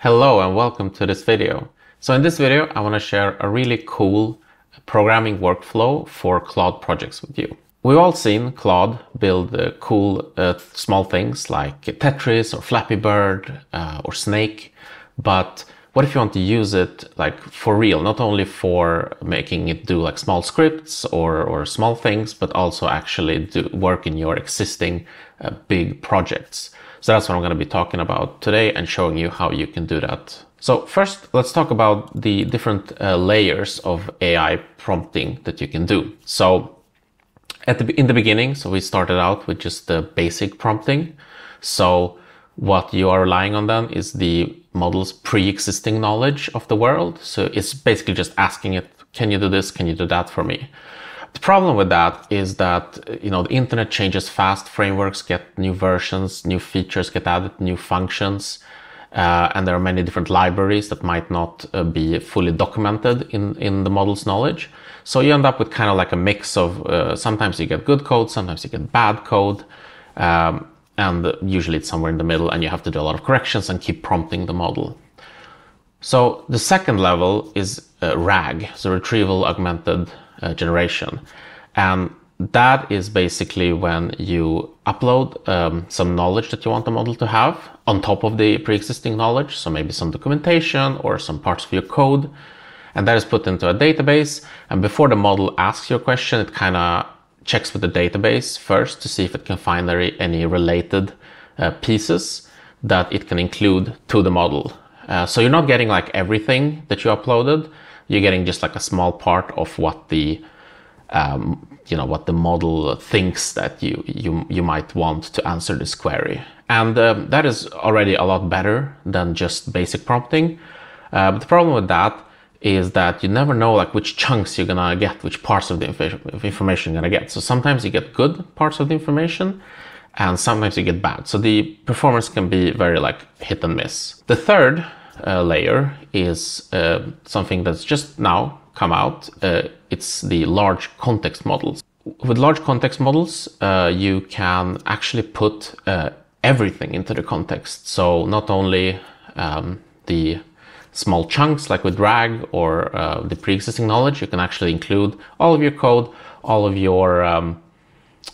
Hello and welcome to this video. So in this video, I want to share a really cool programming workflow for Claude projects with you. We've all seen Claude build cool small things like Tetris or Flappy Bird or Snake, but what if you want to use it like for real, not only for making it do like small scripts or small things, but also actually do work in your existing big projects. So that's what I'm going to be talking about today and showing you how you can do that. So first, let's talk about the different layers of AI prompting that you can do. So in the beginning, so we started out with just the basic prompting. So what you are relying on then is the model's pre-existing knowledge of the world. So it's basically just asking it, can you do this? Can you do that for me? The problem with that is that, the internet changes fast, frameworks get new versions, new features get added, new functions, and there are many different libraries that might not be fully documented in the model's knowledge. So you end up with kind of like a mix of, sometimes you get good code, sometimes you get bad code, and usually it's somewhere in the middle and you have to do a lot of corrections and keep prompting the model. So the second level is RAG, so Retrieval Augmented Generation. And that is basically when you upload some knowledge that you want the model to have on top of the pre-existing knowledge. So maybe some documentation or some parts of your code. And that is put into a database. And before the model asks your question, it kind of checks with the database first to see if it can find any related pieces that it can include to the model. So you're not getting like everything that you uploaded. You're getting just like a small part of what the what the model thinks that you might want to answer this query. And that is already a lot better than just basic prompting. But the problem with that is that you never know like which chunks you're gonna get, which parts of the information you're gonna get. So sometimes you get good parts of the information and sometimes you get bad. So the performance can be very like hit and miss. The third layer is something that's just now come out. It's the large context models. With large context models, you can actually put everything into the context. So not only the small chunks like with RAG or the pre-existing knowledge, you can actually include all of your code, all of your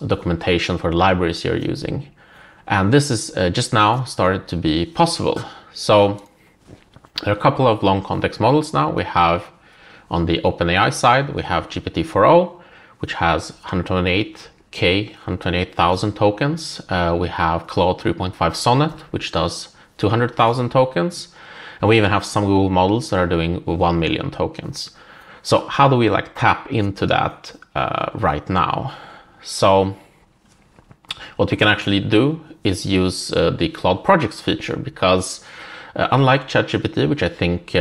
documentation for libraries you're using. And this is just now started to be possible. So there are a couple of long context models now. We have on the OpenAI side, we have GPT-4o, which has 128,000 tokens. We have Claude 3.5 Sonnet, which does 200,000 tokens. And we even have some Google models that are doing 1 million tokens. So how do we like tap into that right now? So what we can actually do is use the Claude Projects feature, because unlike ChatGPT, which I think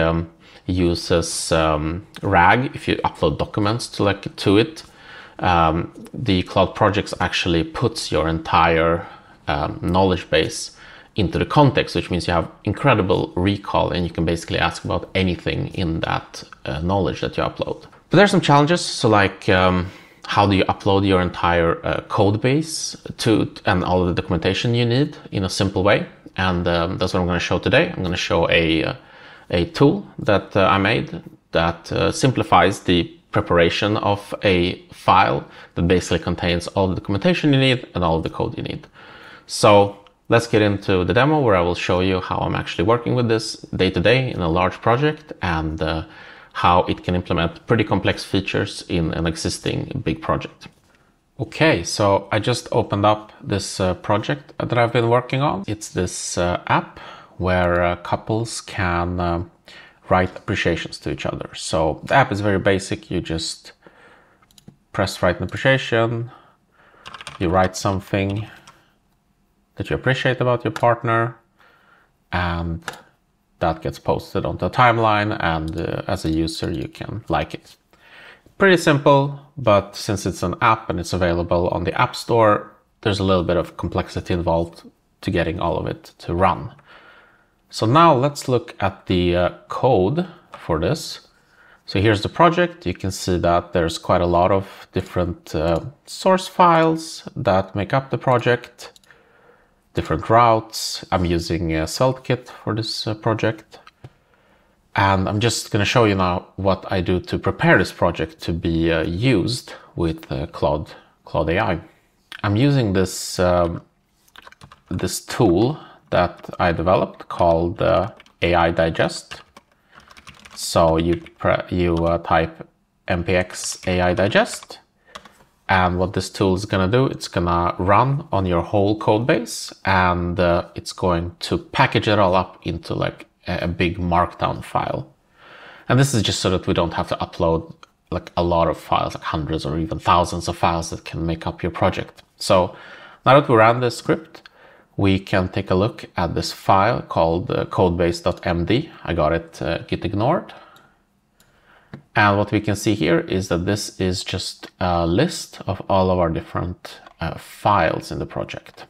uses RAG, if you upload documents to it, the Claude Projects actually puts your entire knowledge base into the context, which means you have incredible recall and you can basically ask about anything in that knowledge that you upload. But there's some challenges. So like how do you upload your entire code base and all of the documentation you need in a simple way? And that's what I'm going to show today. I'm going to show a tool that I made that simplifies the preparation of a file that basically contains all the documentation you need and all of the code you need. So let's get into the demo where I will show you how I'm actually working with this day to day in a large project and how it can implement pretty complex features in an existing big project. Okay, so I just opened up this project that I've been working on. It's this app where couples can write appreciations to each other. So the app is very basic. You just press write an appreciation. You write something that you appreciate about your partner, and that gets posted onto a timeline, and as a user you can like it. Pretty simple, but since it's an app and it's available on the App Store, there's a little bit of complexity involved to getting all of it to run. So now let's look at the code for this. So here's the project. You can see that there's quite a lot of different source files that make up the project. different routes. I'm using SvelteKit for this project. And I'm just going to show you now what I do to prepare this project to be used with Claude AI. I'm using this this tool that I developed called AI Digest. So you type npx AI Digest, and what this tool is going to do, it's going to run on your whole code base, and it's going to package it all up into like a big markdown file. And this is just so that we don't have to upload like a lot of files, like hundreds or even thousands of files that can make up your project. So now that we ran this script, we can take a look at this file called codebase.md. I got it git ignored. And what we can see here is that this is just a list of all of our different files in the project.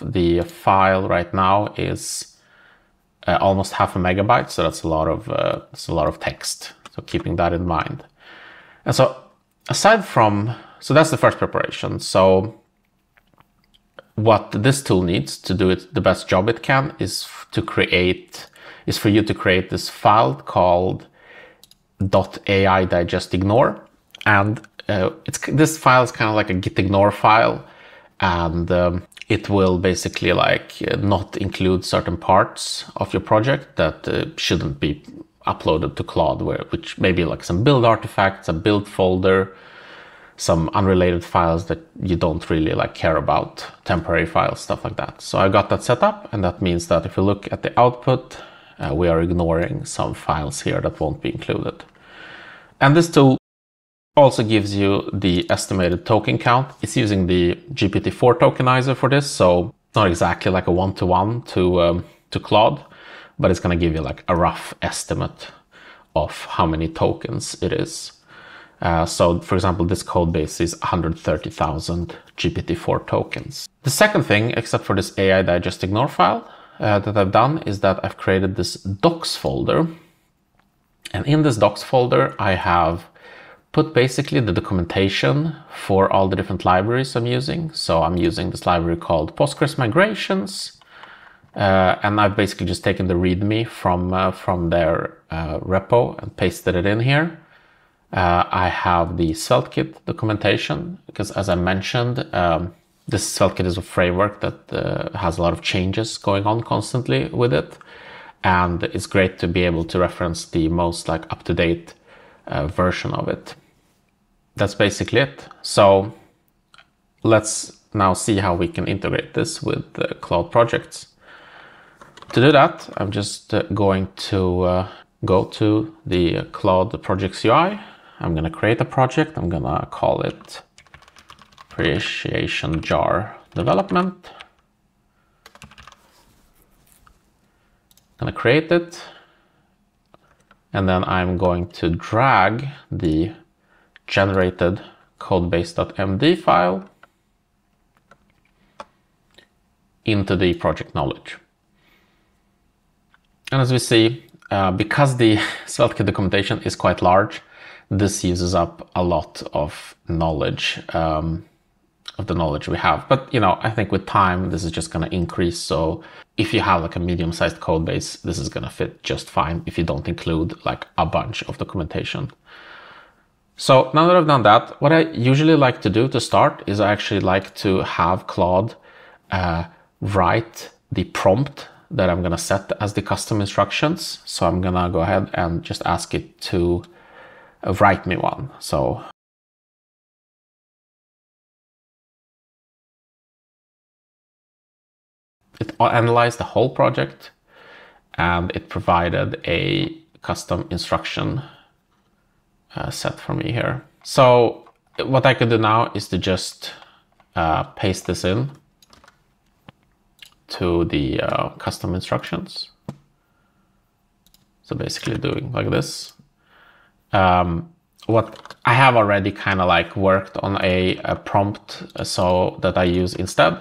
The file right now is almost 0.5 MB, so that's a lot of text. So keeping that in mind. And so aside from, so that's the first preparation. So what this tool needs to do it the best job it can is for you to create this file called .ai digest ignore, and this file is kind of like a git ignore file, and it will basically like not include certain parts of your project that shouldn't be uploaded to Claude, which may be like some build artifacts, a build folder, some unrelated files that you don't really like care about, temporary files, stuff like that. So I got that set up, and that means that if you look at the output, we are ignoring some files here that won't be included. And this tool also gives you the estimated token count. It's using the GPT-4 tokenizer for this, so it's not exactly like a one-to-one to Claude, but it's going to give you like a rough estimate of how many tokens it is. So for example, this code base is 130,000 GPT-4 tokens. The second thing, except for this AI digest ignore file, that I've done is that I've created this docs folder. And in this docs folder, I have put basically the documentation for all the different libraries I'm using. So I'm using this library called Postgres Migrations. And I've basically just taken the README from their repo and pasted it in here. I have the SvelteKit documentation because, as I mentioned, this SvelteKit is a framework that has a lot of changes going on constantly with it. And it's great to be able to reference the most like up-to-date version of it. That's basically it. So let's now see how we can integrate this with Claude projects. To do that, I'm just going to go to the Claude Projects UI. I'm going to create a project. I'm going to call it Appreciation Jar Development. I'm going to create it. And then I'm going to drag the generated codebase.md file into the project knowledge. And as we see, because the SvelteKit documentation is quite large, this uses up a lot of knowledge, of the knowledge we have. But, you know, I think with time, this is just going to increase. So if you have like a medium-sized code base, this is going to fit just fine if you don't include like a bunch of documentation. So now that I've done that, what I usually like to do to start is I actually like to have Claude write the prompt that I'm going to set as the custom instructions. So I'm going to go ahead and just ask it to write me one. So it analyzed the whole project and it provided a custom instruction set for me here. So what I can do now is to just paste this in to the custom instructions. So basically doing like this. What I have already kind of like worked on a prompt so that I use instead.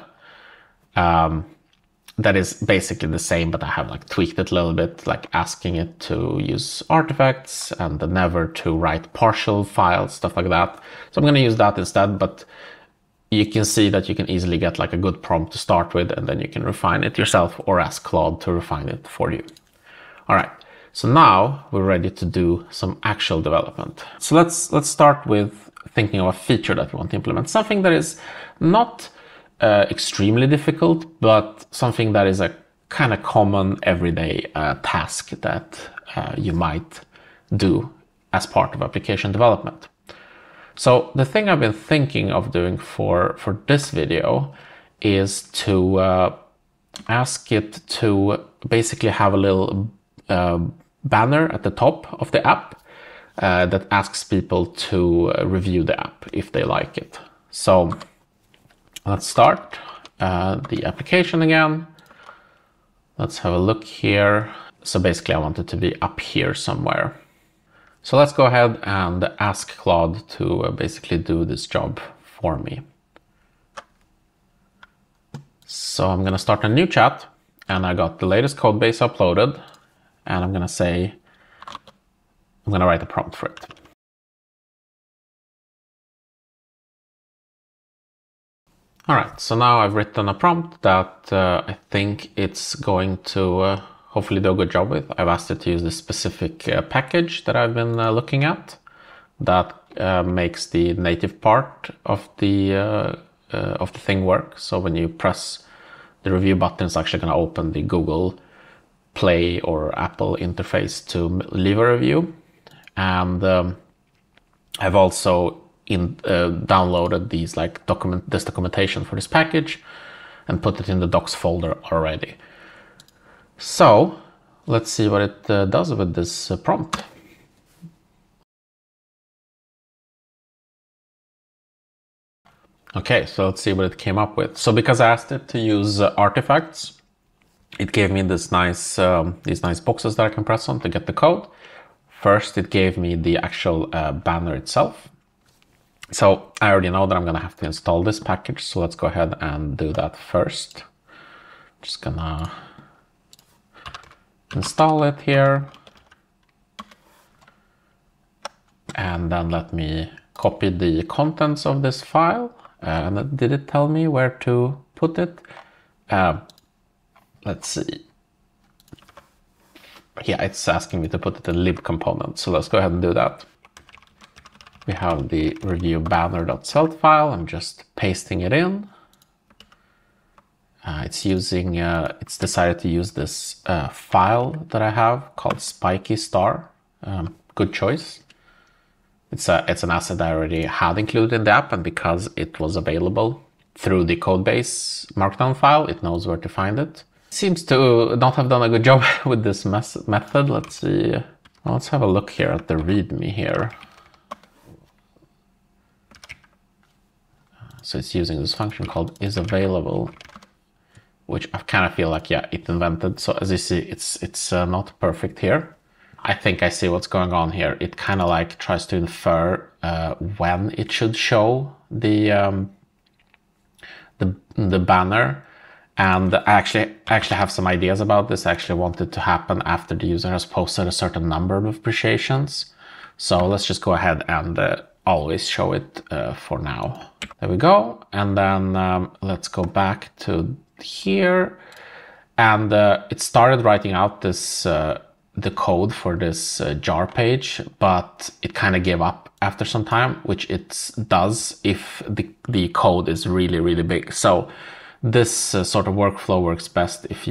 That is basically the same, but I have like tweaked it a little bit, like asking it to use artifacts and never to write partial files, stuff like that. So I'm going to use that instead, but you can see that you can easily get like a good prompt to start with, and then you can refine it yourself or ask Claude to refine it for you. All right, so now we're ready to do some actual development. So let's start with thinking of a feature that we want to implement, something that is not extremely difficult, but something that is a kind of common everyday task that you might do as part of application development. So the thing I've been thinking of doing for this video is to ask it to basically have a little banner at the top of the app that asks people to review the app if they like it. So let's start the application again. Let's have a look here. So basically I want it to be up here somewhere. So let's go ahead and ask Claude to basically do this job for me. So I'm going to start a new chat, and I got the latest code base uploaded, and I'm going to say, I'm going to write a prompt for it. All right, so now I've written a prompt that I think it's going to hopefully do a good job with. I've asked it to use this specific package that I've been looking at that makes the native part of the thing work. So when you press the review button, it's actually going to open the Google Play or Apple interface to leave a review. And I've also downloaded these this documentation for this package and put it in the docs folder already. So let's see what it does with this prompt. Okay, so let's see what it came up with. So because I asked it to use artifacts, it gave me this these nice boxes that I can press on to get the code. First, it gave me the actual banner itself. So I already know that I'm gonna have to install this package. So let's go ahead and do that first. Just gonna install it here. And then let me copy the contents of this file. And did it tell me where to put it? Let's see. Yeah, it's asking me to put it in lib component. So let's go ahead and do that. We have the review banner.celt file. I'm just pasting it in. It's decided to use this file that I have called Spiky Star. Good choice. It's an asset I already had included in the app, and because it was available through the codebase markdown file, it knows where to find it. It seems to not have done a good job with this method. Let's see. Well, let's have a look here at the README here. So it's using this function called isAvailable, which I kind of feel like, yeah, it invented. So as you see, it's not perfect here. I think I see what's going on here. It kind of like tries to infer when it should show the banner. And I actually have some ideas about this. I actually want it to happen after the user has posted a certain number of appreciations. So let's just go ahead and always show it for now. There we go. And then let's go back to here. And it started writing out this the code for this jar page, but it kind of gave up after some time, which it does if the code is really, really big. So this sort of workflow works best if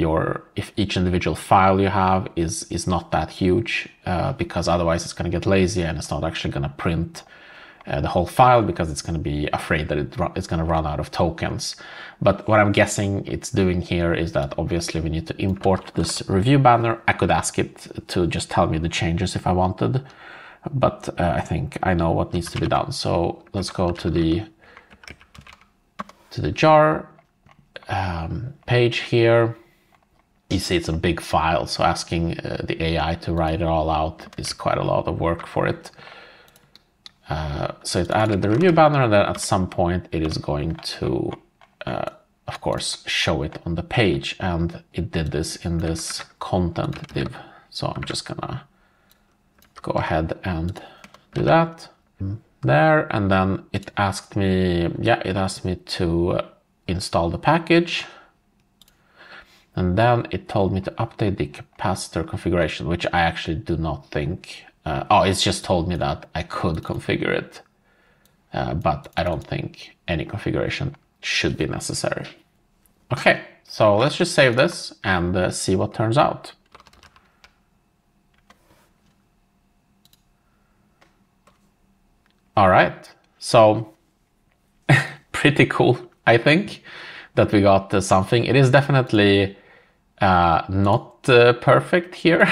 each individual file you have is not that huge, because otherwise it's going to get lazy and it's not actually going to print the whole file because it's going to be afraid that it's going to run out of tokens. But what I'm guessing it's doing here is that obviously we need to import this review banner. I could ask it to just tell me the changes if I wanted, but I think I know what needs to be done. So let's go to the jar page here. You see it's a big file, so asking the AI to write it all out is quite a lot of work for it. So it added the review banner, and then at some point it is going to, of course, show it on the page. And it did this in this content div. So I'm just gonna go ahead and do that. there, and then it asked me, it asked me to install the package. And then it told me to update the capacitor configuration, which I actually do not think, it's just told me that I could configure it, but I don't think any configuration should be necessary. Okay, so let's just save this and see what turns out. All right, so pretty cool, I think, that we got something. It is definitely not perfect here.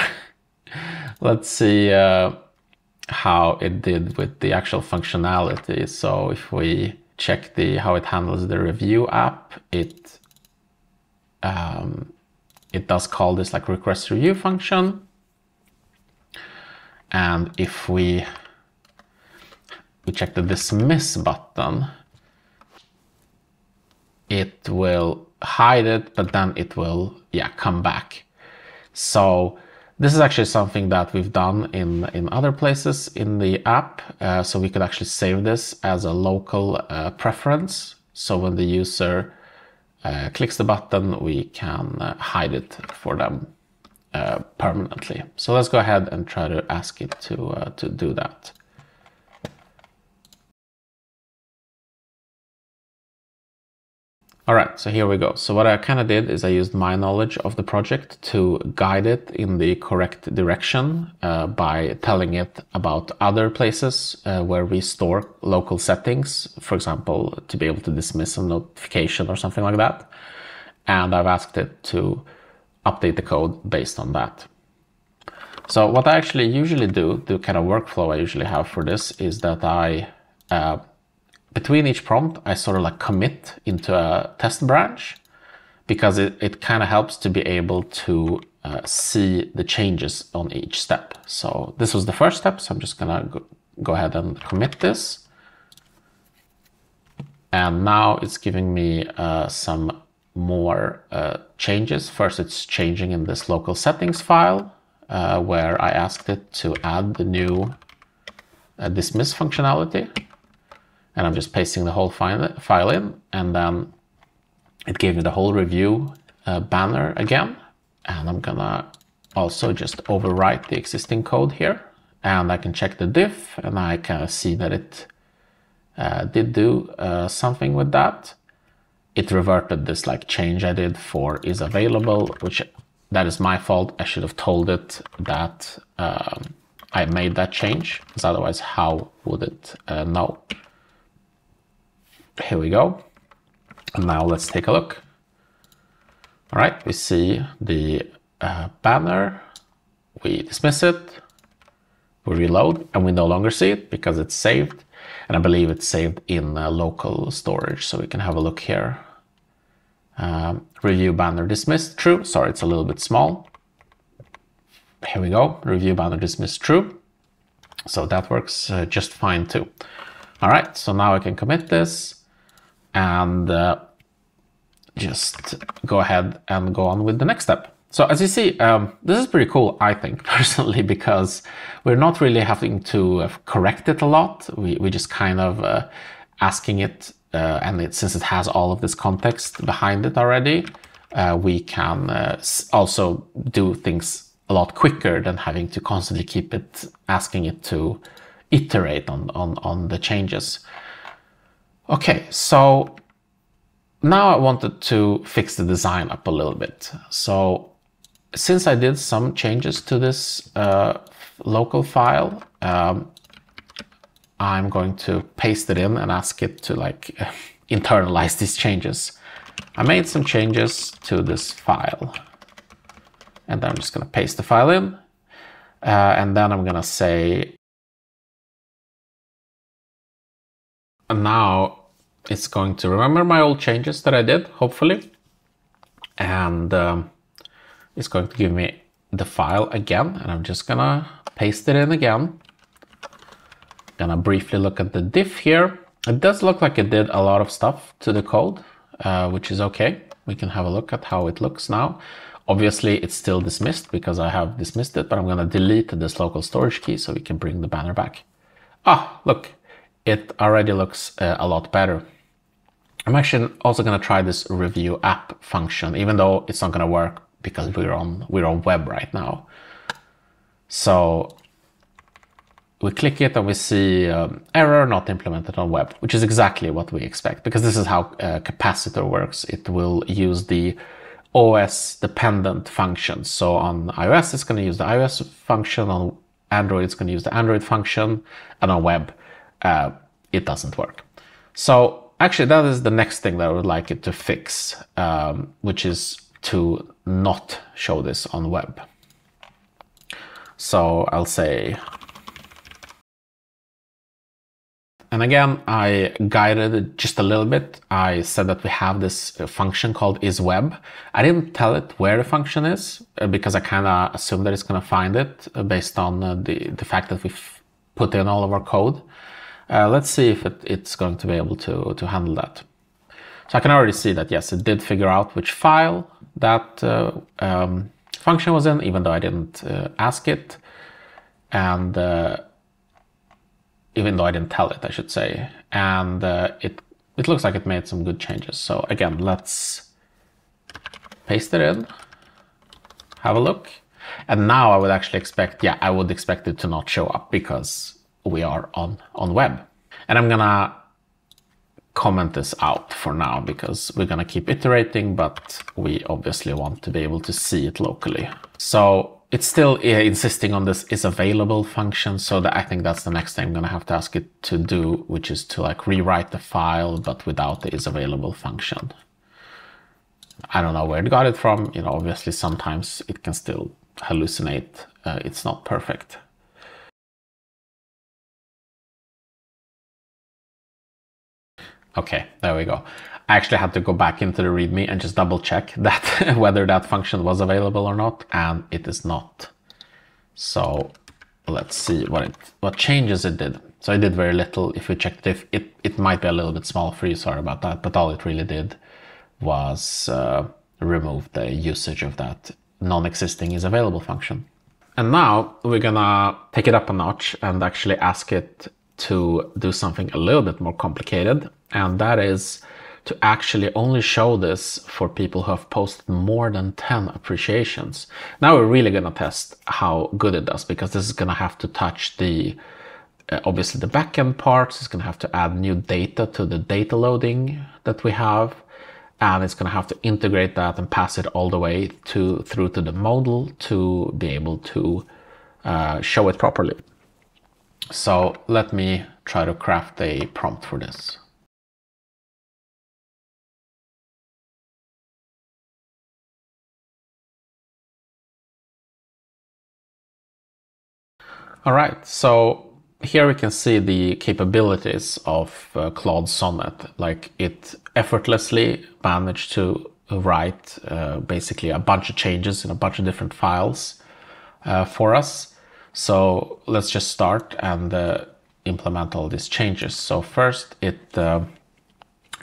Let's see how it did with the actual functionality. So if we check how it handles the review app, it does call this like request review function. And if we check the dismiss button, it will hide it, but then it will, come back. So this is actually something that we've done in other places in the app. So we could actually save this as a local preference. So when the user clicks the button, we can hide it for them permanently. So let's go ahead and try to ask it to do that. All right, so here we go. So what I kind of did is I used my knowledge of the project to guide it in the correct direction by telling it about other places where we store local settings, for example, to be able to dismiss a notification or something like that. And I've asked it to update the code based on that. So what I actually usually do, the kind of workflow I usually have for this, is that I between each prompt, I sort of like commit into a test branch, because it kind of helps to be able to see the changes on each step. So this was the first step, so I'm just gonna go ahead and commit this. And now it's giving me some more changes. First, it's changing in this local settings file, where I asked it to add the new dismiss functionality. And I'm just pasting the whole file in, and then it gave me the whole review banner again. And I'm gonna also just overwrite the existing code here, and I can check the diff, and I kind of see that it did do something with that. It reverted this like change I did for is available, which that is my fault. I should have told it that I made that change, because otherwise how would it know? Here we go. And now let's take a look. All right, we see the banner, we dismiss it, we reload, and we no longer see it because it's saved. And I believe it's saved in local storage. So we can have a look here. Review banner dismissed, true. Sorry, it's a little bit small. Here we go, review banner dismissed, true. So that works just fine too. All right, so now I can commit this and just go ahead and go on with the next step. So as you see, this is pretty cool, I think, personally, because we're not really having to correct it a lot. We just kind of asking it, and since it has all of this context behind it already, we can also do things a lot quicker than having to constantly keep it, asking it to iterate on the changes. Okay, so now I wanted to fix the design up a little bit. So since I did some changes to this local file, I'm going to paste it in and ask it to like internalize these changes. I made some changes to this file, and then I'm just going to paste the file in, and then I'm going to say, and now it's going to remember my old changes that I did, hopefully, and it's going to give me the file again, and I'm just gonna paste it in again. Gonna briefly look at the diff here. It does look like it did a lot of stuff to the code, which is okay. We can have a look at how it looks now. Obviously, it's still dismissed because I have dismissed it, but I'm gonna delete this local storage key so we can bring the banner back. Ah, look, it already looks a lot better. I'm actually also going to try this review app function, even though it's not going to work because we're on web right now. So we click it and we see error not implemented on web, which is exactly what we expect, because this is how Capacitor works. It will use the OS dependent functions. So on iOS, it's going to use the iOS function. On Android, it's going to use the Android function. And on web, it doesn't work. So actually, that is the next thing that I would like it to fix, which is to not show this on web. So I'll say, and again, I guided it just a little bit. I said that we have this function called isWeb. I didn't tell it where the function is because I kind of assumed that it's going to find it based on the fact that we've put in all of our code. Let's see if it's going to be able to handle that. So I can already see that, yes, it did figure out which file that function was in, even though I didn't ask it. And even though I didn't tell it, I should say. And it looks like it made some good changes. So again, let's paste it in, have a look. And now I would actually expect, yeah, I would expect it to not show up because we are on web. And I'm gonna comment this out for now because we're gonna keep iterating, but we obviously want to be able to see it locally. So it's still insisting on this is available function, so that I think that's the next thing I'm gonna have to ask it to do, which is to like rewrite the file, but without the is available function. I don't know where it got it from. You know, obviously sometimes it can still hallucinate. It's not perfect. Okay, there we go. I actually had to go back into the README and just double check that whether that function was available or not, and it is not. So let's see what changes it did. So it did very little. If we checked it might be a little bit small for you, sorry about that, but all it really did was remove the usage of that non-existing is available function. And now we're gonna take it up a notch and actually ask it to do something a little bit more complicated, and that is to actually only show this for people who have posted more than 10 appreciations. Now we're really gonna test how good it does, because this is gonna have to touch the obviously the backend parts. It's gonna have to add new data to the data loading that we have, and it's gonna have to integrate that and pass it all the way through to the model to be able to show it properly. So let me try to craft a prompt for this. All right, so here we can see the capabilities of Claude Sonnet. Like, it effortlessly managed to write basically a bunch of changes in a bunch of different files for us. So let's just start and implement all these changes. So first it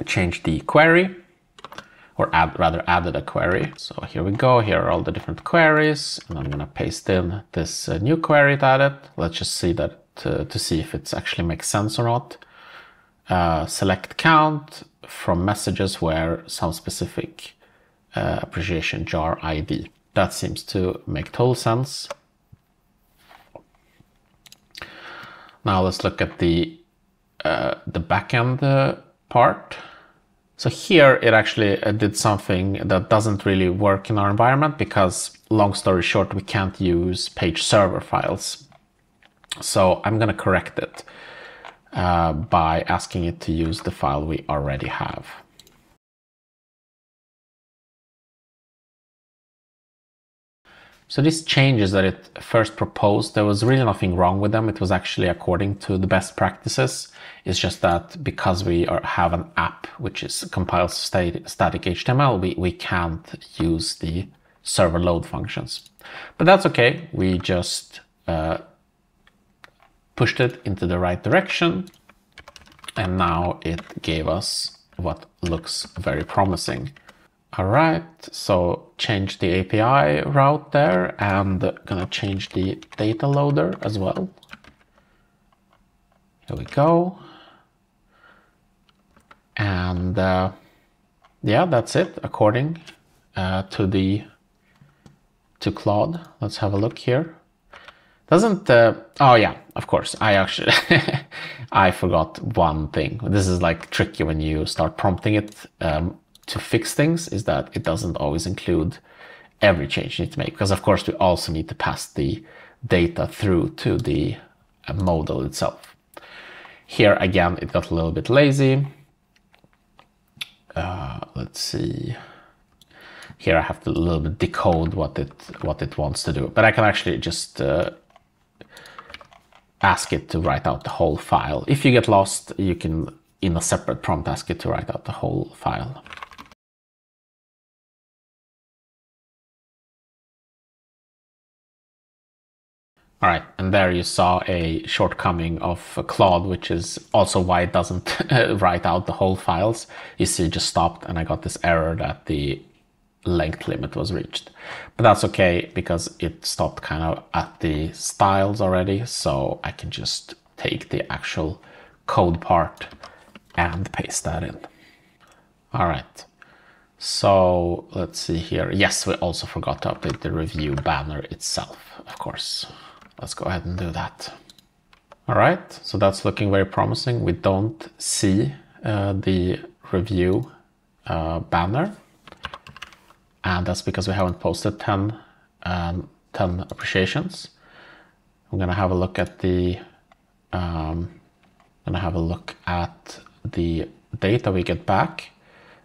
changed the query, or added a query. So here we go, here are all the different queries, and I'm gonna paste in this new query it added. Let's just see that to see if it actually makes sense or not. Select count from messages where some specific appreciation jar ID. That seems to make total sense. Now let's look at the backend part. So here it actually did something that doesn't really work in our environment, because long story short, we can't use page server files. So I'm going to correct it by asking it to use the file we already have. So these changes that it first proposed, there was really nothing wrong with them. It was actually according to the best practices. It's just that because we have an app which compiles static HTML, we can't use the server load functions. But that's okay. We just pushed it into the right direction, and now it gave us what looks very promising. All right, so change the API route there, and gonna change the data loader as well. Here we go. And yeah, that's it according to Claude. Let's have a look here. Doesn't oh yeah, of course, I actually I forgot one thing. This is like tricky when you start prompting it to fix things, is that it doesn't always include every change you need to make, because of course we also need to pass the data through to the model itself. Here again, it got a little bit lazy. Let's see. Here I have to a little bit decode what it wants to do, but I can actually just ask it to write out the whole file. If you get lost, you can, in a separate prompt, ask it to write out the whole file. All right, and there you saw a shortcoming of Claude, which is also why it doesn't write out the whole files. You see, it just stopped, and I got this error that the length limit was reached. But that's okay, because it stopped kind of at the styles already, so I can just take the actual code part and paste that in. All right, so let's see here. Yes, we also forgot to update the review banner itself, of course. Let's go ahead and do that. All right, so that's looking very promising. We don't see the review banner, and that's because we haven't posted 10 appreciations. I'm gonna have a look at the data we get back,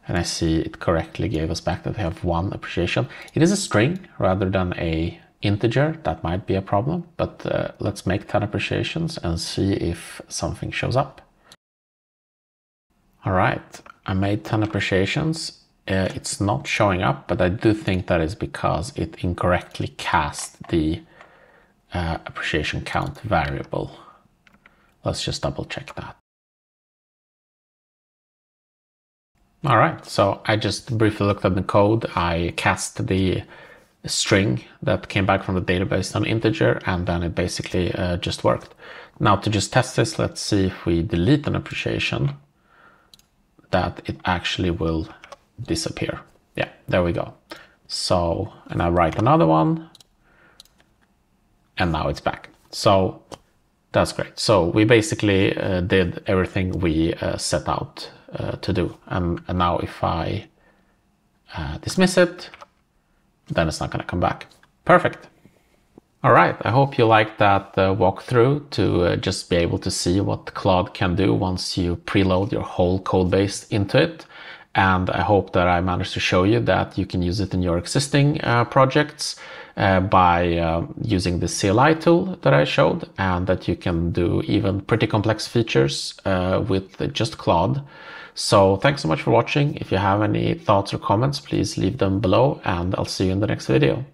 and I see it correctly gave us back that we have 1 appreciation. It is a string rather than a integer. That might be a problem, but let's make 10 appreciations and see if something shows up. All right, I made 10 appreciations. It's not showing up, but I do think that is because it incorrectly cast the appreciation count variable. Let's just double check that. All right, so I just briefly looked at the code. I cast the string that came back from the database on integer, and then it basically just worked. Now to just test this, let's see if we delete an appreciation, that it actually will disappear. Yeah, there we go. So, and I write another one, and now it's back. So that's great. So we basically did everything we set out to do. And now if I dismiss it, then it's not going to come back. Perfect. All right, I hope you liked that walkthrough to just be able to see what Claude can do once you preload your whole code base into it. And I hope that I managed to show you that you can use it in your existing projects by using the CLI tool that I showed, and that you can do even pretty complex features with just Claude. So thanks so much for watching. If you have any thoughts or comments, please leave them below, and I'll see you in the next video.